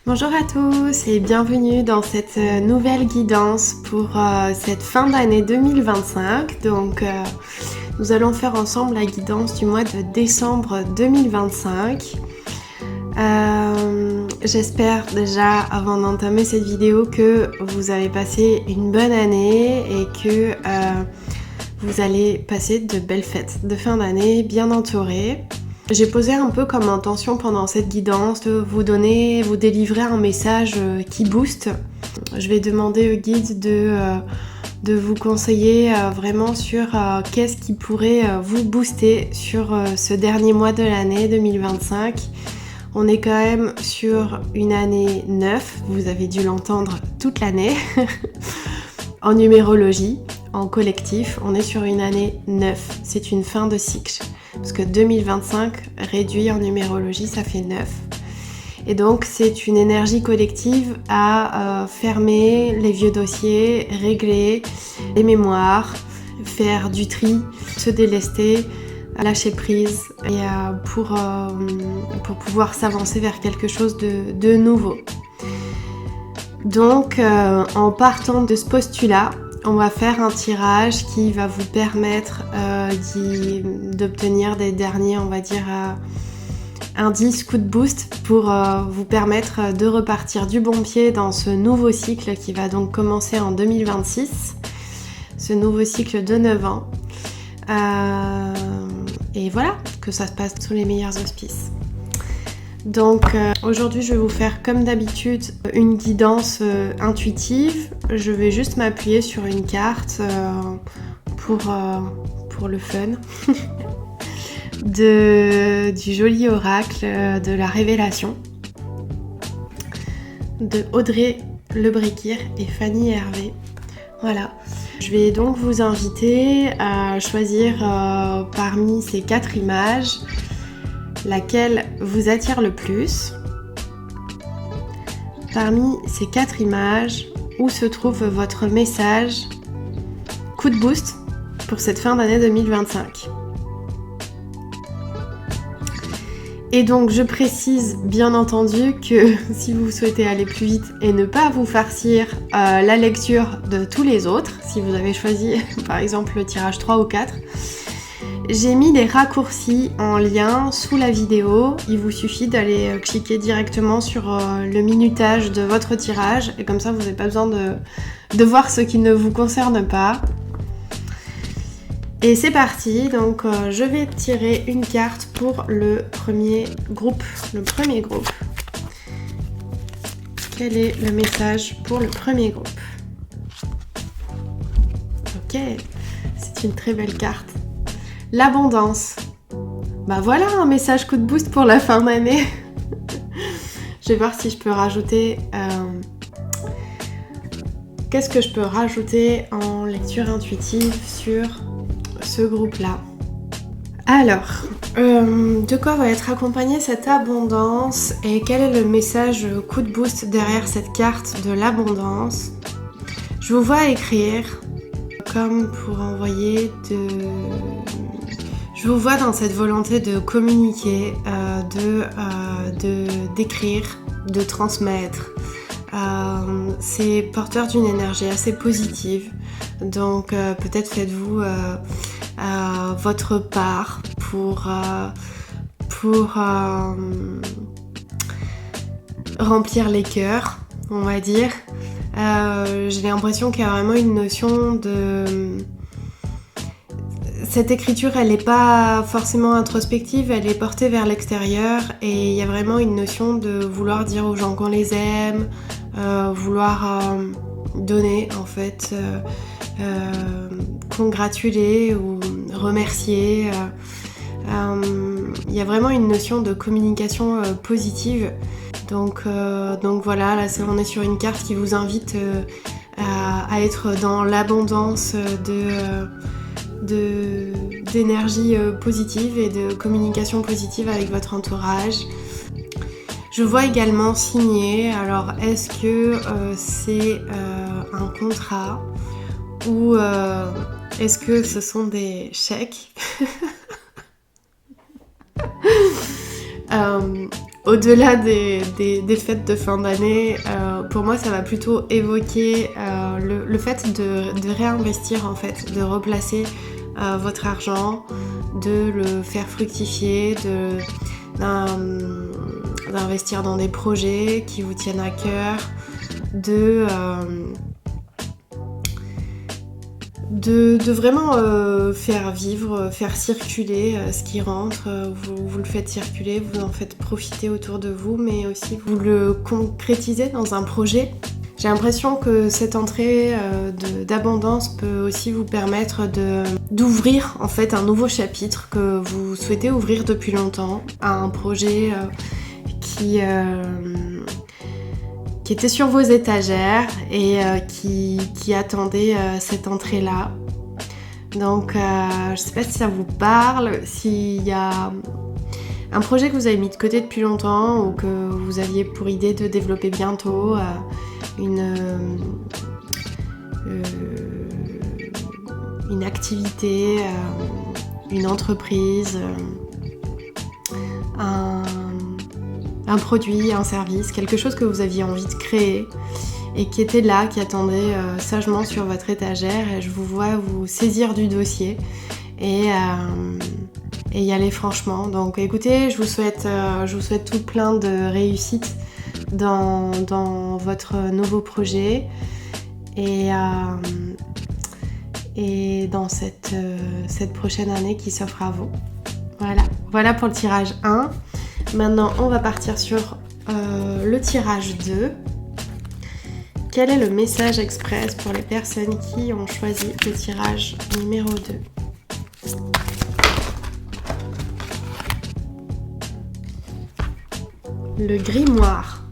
Bonjour à tous et bienvenue dans cette nouvelle guidance pour cette fin d'année 2025. Nous allons faire ensemble la guidance du mois de décembre 2025. J'espère déjà avant d'entamer cette vidéo que vous avez passé une bonne année et que vous allez passer de belles fêtes de fin d'année bien entourées. J'ai posé un peu comme intention pendant cette guidance de vous délivrer un message qui booste. Je vais demander au guide de vous conseiller vraiment sur qu'est-ce qui pourrait vous booster sur ce dernier mois de l'année 2025. On est quand même sur une année 9, vous avez dû l'entendre toute l'année, en numérologie, en collectif, on est sur une année 9, c'est une fin de cycle. Parce que 2025 réduit en numérologie, ça fait 9. Et donc c'est une énergie collective à fermer les vieux dossiers, régler les mémoires, faire du tri, se délester, lâcher prise et pour pouvoir s'avancer vers quelque chose de nouveau. Donc en partant de ce postulat, on va faire un tirage qui va vous permettre d'obtenir des derniers, on va dire, indices, coups de boost pour vous permettre de repartir du bon pied dans ce nouveau cycle qui va donc commencer en 2026, ce nouveau cycle de 9 ans. Et voilà, que ça se passe sous les meilleurs auspices. Donc aujourd'hui je vais vous faire comme d'habitude une guidance intuitive. Je vais juste m'appuyer sur une carte pour le fun du joli oracle de la révélation de Audrey Lebrequir et Fanny Hervé. Voilà. Je vais donc vous inviter à choisir parmi ces 4 images laquelle vous attire le plus. Parmi ces 4 images, où se trouve votre message coup de boost pour cette fin d'année 2025. Et donc je précise bien entendu que si vous souhaitez aller plus vite et ne pas vous farcir la lecture de tous les autres, si vous avez choisi par exemple le tirage 3 ou 4, j'ai mis les raccourcis en lien sous la vidéo. Il vous suffit d'aller cliquer directement sur le minutage de votre tirage et comme ça vous n'avez pas besoin de voir ce qui ne vous concerne pas. Et c'est parti, donc je vais tirer une carte pour le premier groupe. Quel est le message pour le premier groupe? Ok, c'est une très belle carte. L'abondance. Bah voilà un message coup de boost pour la fin d'année. Je vais voir si je peux rajouter... Qu'est-ce que je peux rajouter en lecture intuitive sur ce groupe-là? Alors, de quoi va être accompagnée cette abondance et quel est le message coup de boost derrière cette carte de l'abondance? Je vous vois écrire comme pour envoyer Je vous vois dans cette volonté de communiquer, d'écrire, de transmettre. C'est porteur d'une énergie assez positive. Donc peut-être faites-vous votre part pour remplir les cœurs, on va dire. J'ai l'impression qu'il y a vraiment une notion de... Cette écriture, elle n'est pas forcément introspective, elle est portée vers l'extérieur et il y a vraiment une notion de vouloir dire aux gens qu'on les aime, vouloir donner en fait, congratuler ou remercier. Il y a vraiment une notion de communication positive. Donc voilà, là on est sur une carte qui vous invite à être dans l'abondance d'énergie positive et de communication positive avec votre entourage. Je vois également signer, alors est-ce que c'est un contrat ou est-ce que ce sont des chèques? au-delà des fêtes de fin d'année, pour moi ça va plutôt évoquer le fait de réinvestir en fait, de replacer votre argent, de le faire fructifier, d'investir dans des projets qui vous tiennent à cœur, de vraiment faire vivre, faire circuler ce qui rentre, vous le faites circuler, vous en faites profiter autour de vous, mais aussi vous le concrétisez dans un projet. J'ai l'impression que cette entrée d'abondance peut aussi vous permettre d'ouvrir en fait un nouveau chapitre que vous souhaitez ouvrir depuis longtemps, à un projet qui était sur vos étagères et qui attendait cette entrée-là. Donc je sais pas si ça vous parle, s'il y a un projet que vous avez mis de côté depuis longtemps ou que vous aviez pour idée de développer bientôt, une activité, une entreprise, un produit, un service, quelque chose que vous aviez envie de créer et qui était là, qui attendait sagement sur votre étagère, et je vous vois vous saisir du dossier et y aller franchement. Donc écoutez, je vous souhaite tout plein de réussite dans votre nouveau projet et dans cette prochaine année qui s'offre à vous. Voilà pour le tirage 1. Maintenant, on va partir sur le tirage 2. Quel est le message express pour les personnes qui ont choisi le tirage numéro 2 ? Le grimoire.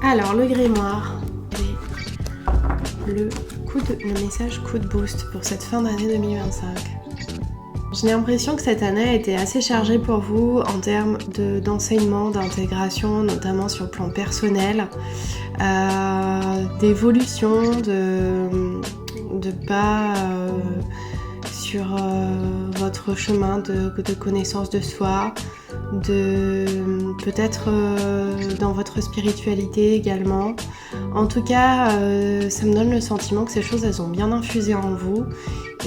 Alors, le grimoire, le message coup de boost pour cette fin d'année 2025. J'ai l'impression que cette année a été assez chargée pour vous en termes d'enseignement, d'intégration, notamment sur le plan personnel, d'évolution, de pas sur votre chemin de connaissance de soi, peut-être dans votre spiritualité également. En tout cas, ça me donne le sentiment que ces choses, elles ont bien infusé en vous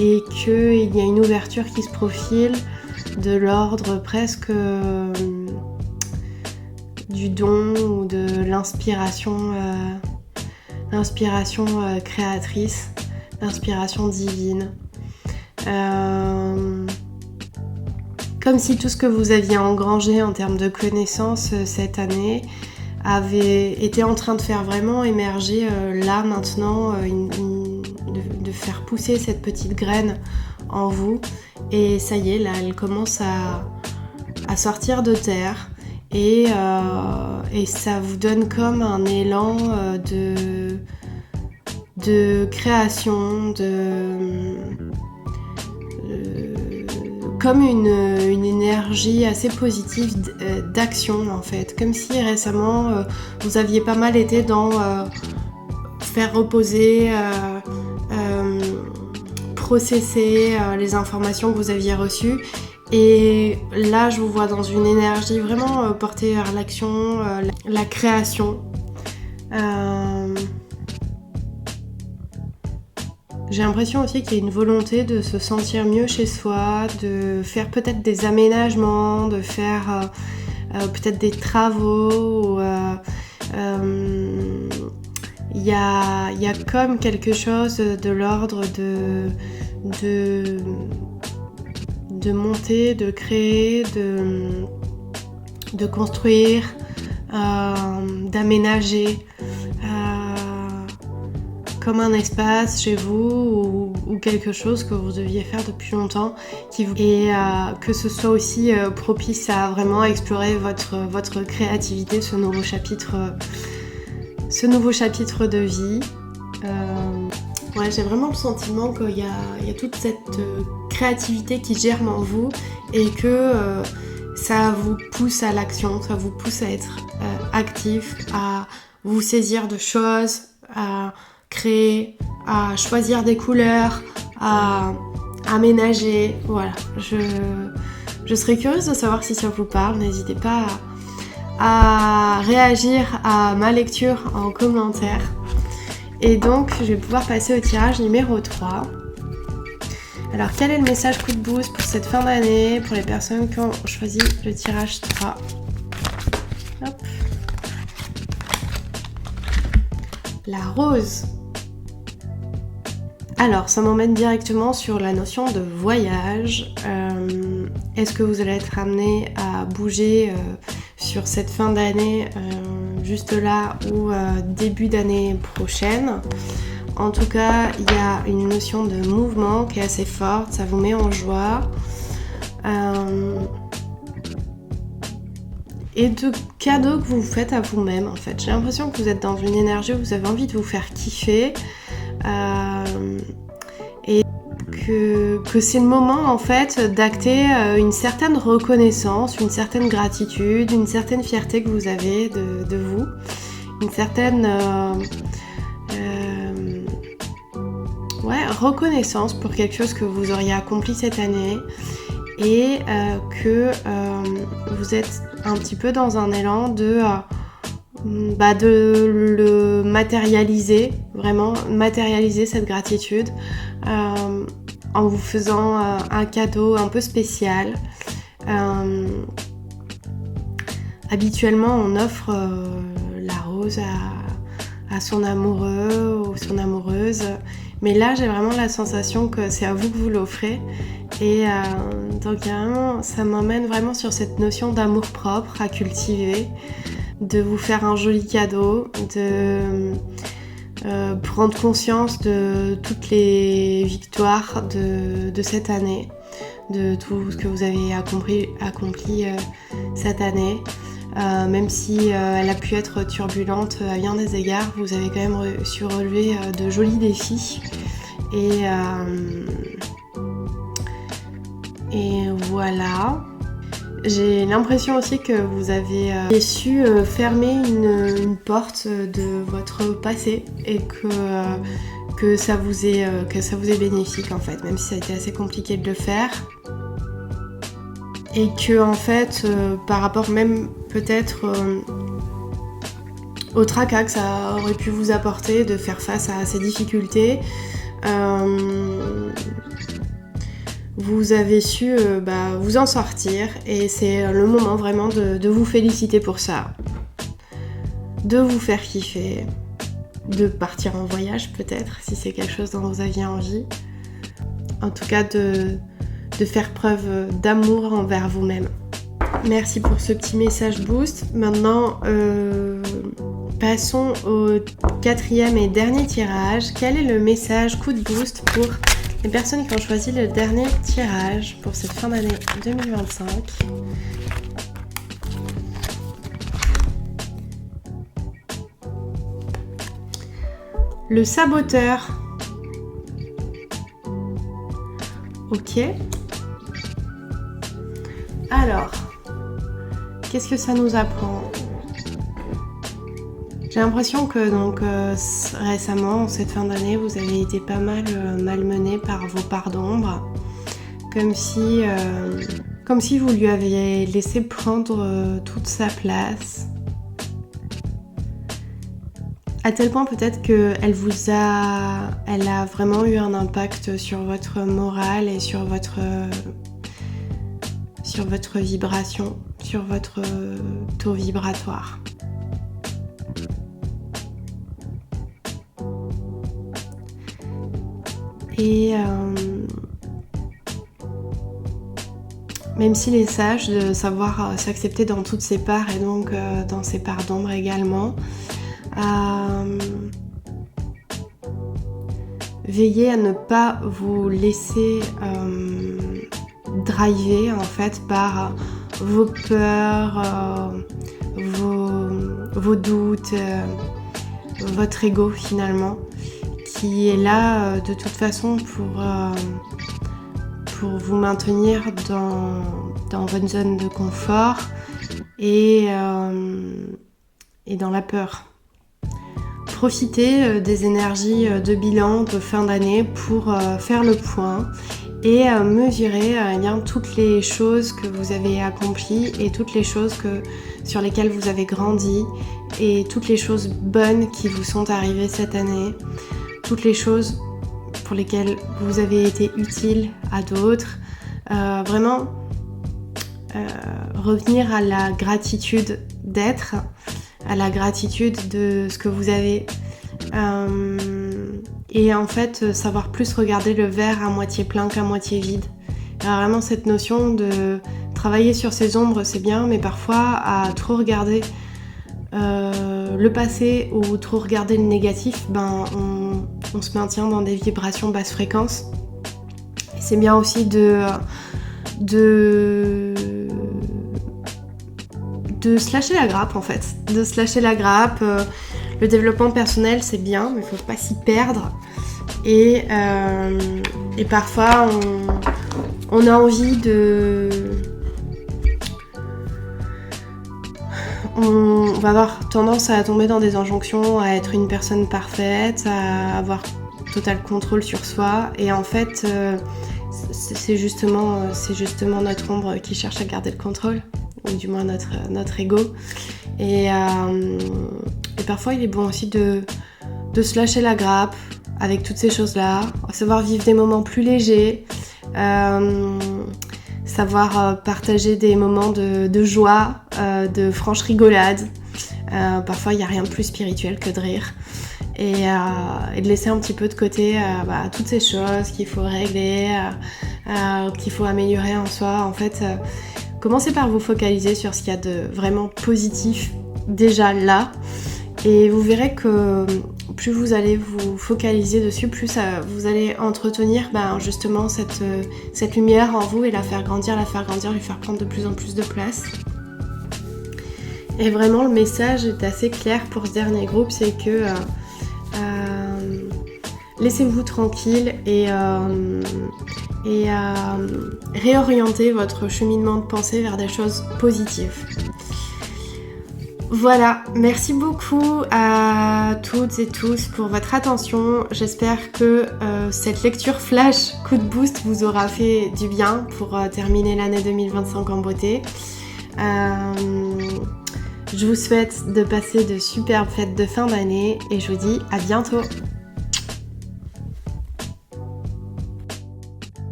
et qu'il y a une ouverture qui se profile de l'ordre presque du don ou de l'inspiration créatrice, l'inspiration divine. Comme si tout ce que vous aviez engrangé en termes de connaissances cette année était en train de faire vraiment émerger là maintenant, de faire pousser cette petite graine en vous. Et ça y est, là elle commence à sortir de terre et ça vous donne comme un élan de création, comme une énergie assez positive d'action en fait, comme si récemment vous aviez pas mal été dans faire reposer, processer les informations que vous aviez reçues, et là je vous vois dans une énergie vraiment portée vers l'action, la création. J'ai l'impression aussi qu'il y a une volonté de se sentir mieux chez soi, de faire peut-être des aménagements, de faire peut-être des travaux. Il y a comme quelque chose de l'ordre de monter, de créer, de construire, d'aménager. Comme un espace chez vous ou quelque chose que vous deviez faire depuis longtemps et que ce soit aussi propice à vraiment explorer votre créativité, ce nouveau chapitre de vie. J'ai vraiment le sentiment qu'il y a toute cette créativité qui germe en vous et que ça vous pousse à l'action, ça vous pousse à être actif, à vous saisir de choses, à créer, à choisir des couleurs, à aménager. Voilà, Je serais curieuse de savoir si ça vous parle. N'hésitez pas à réagir à ma lecture en commentaire. Et donc, je vais pouvoir passer au tirage numéro 3. Alors, quel est le message coup de boost pour cette fin d'année pour les personnes qui ont choisi le tirage 3? Hop. La rose. Alors, ça m'emmène directement sur la notion de voyage. Est-ce que vous allez être amené à bouger sur cette fin d'année, juste là, ou début d'année prochaine? En tout cas, il y a une notion de mouvement qui est assez forte, ça vous met en joie. Et de cadeaux que vous faites à vous-même, en fait. J'ai l'impression que vous êtes dans une énergie où vous avez envie de vous faire kiffer. Et que c'est le moment, en fait, d'acter une certaine reconnaissance, une certaine gratitude, une certaine fierté que vous avez de vous. Une certaine... reconnaissance pour quelque chose que vous auriez accompli cette année et que vous êtes un petit peu dans un élan de le matérialiser, vraiment matérialiser cette gratitude en vous faisant un cadeau un peu spécial. Habituellement, on offre la rose à son amoureux ou son amoureuse. Mais là, j'ai vraiment la sensation que c'est à vous que vous l'offrez. Et donc, ça m'emmène vraiment sur cette notion d'amour propre à cultiver, de vous faire un joli cadeau, de prendre conscience de toutes les victoires de cette année, de tout ce que vous avez accompli cette année. Même si elle a pu être turbulente à bien des égards, vous avez quand même su relever de jolis défis. Et voilà. J'ai l'impression aussi que vous avez su fermer une porte de votre passé et que ça vous est bénéfique en fait, même si ça a été assez compliqué de le faire. Et que en fait, par rapport même peut-être au tracas que ça aurait pu vous apporter de faire face à ces difficultés, vous avez su vous en sortir et c'est le moment vraiment de vous féliciter pour ça, de vous faire kiffer, de partir en voyage peut-être si c'est quelque chose dont vous aviez envie, en tout cas de faire preuve d'amour envers vous-même. Merci pour ce petit message boost. Maintenant, passons au 4e et dernier tirage. Quel est le message coup de boost pour les personnes qui ont choisi le dernier tirage pour cette fin d'année 2025? Le saboteur. Ok. Alors, qu'est-ce que ça nous apprend? J'ai l'impression que récemment, en cette fin d'année, vous avez été pas mal malmené par vos parts d'ombre, comme si vous lui aviez laissé prendre toute sa place, à tel point peut-être qu'elle a vraiment eu un impact sur votre morale et sur votre vibration, sur votre taux vibratoire. Et même s'il est sage de savoir s'accepter dans toutes ses parts et donc dans ses parts d'ombre également, veillez à ne pas vous laisser driver en fait par vos peurs, vos doutes, votre ego finalement, qui est là de toute façon pour vous maintenir dans votre zone de confort et dans la peur. Profitez des énergies de bilan de fin d'année pour faire le point et mesurer eh bien, toutes les choses que vous avez accomplies et toutes les choses sur lesquelles vous avez grandi et toutes les choses bonnes qui vous sont arrivées cette année, toutes les choses pour lesquelles vous avez été utile à d'autres. Vraiment revenir à la gratitude d'être, à la gratitude de ce que vous avez. Et en fait, savoir plus regarder le verre à moitié plein qu'à moitié vide. Alors vraiment cette notion de travailler sur ses ombres, c'est bien, mais parfois à trop regarder le passé ou trop regarder le négatif, on se maintient dans des vibrations basse fréquence. Et c'est bien aussi de se lâcher la grappe en fait, de se lâcher la grappe. Le développement personnel c'est bien, mais il faut pas s'y perdre. Et parfois on a envie on va avoir tendance à tomber dans des injonctions, à être une personne parfaite, à avoir total contrôle sur soi. Et en fait, c'est justement notre ombre qui cherche à garder le contrôle, ou du moins notre ego. Et parfois, il est bon aussi de se lâcher la grappe avec toutes ces choses-là, savoir vivre des moments plus légers, savoir partager des moments de joie, de franche rigolade. Parfois, il n'y a rien de plus spirituel que de rire. Et de laisser un petit peu de côté toutes ces choses qu'il faut régler, qu'il faut améliorer en soi. En fait, commencez par vous focaliser sur ce qu'il y a de vraiment positif déjà là. Et vous verrez que plus vous allez vous focaliser dessus, plus vous allez entretenir justement cette lumière en vous et la faire grandir, lui faire prendre de plus en plus de place. Et vraiment le message est assez clair pour ce dernier groupe, c'est que laissez-vous tranquille et réorientez votre cheminement de pensée vers des choses positives. Voilà, merci beaucoup à toutes et tous pour votre attention. J'espère que cette lecture flash coup de boost vous aura fait du bien pour terminer l'année 2025 en beauté. Je vous souhaite de passer de superbes fêtes de fin d'année et je vous dis à bientôt.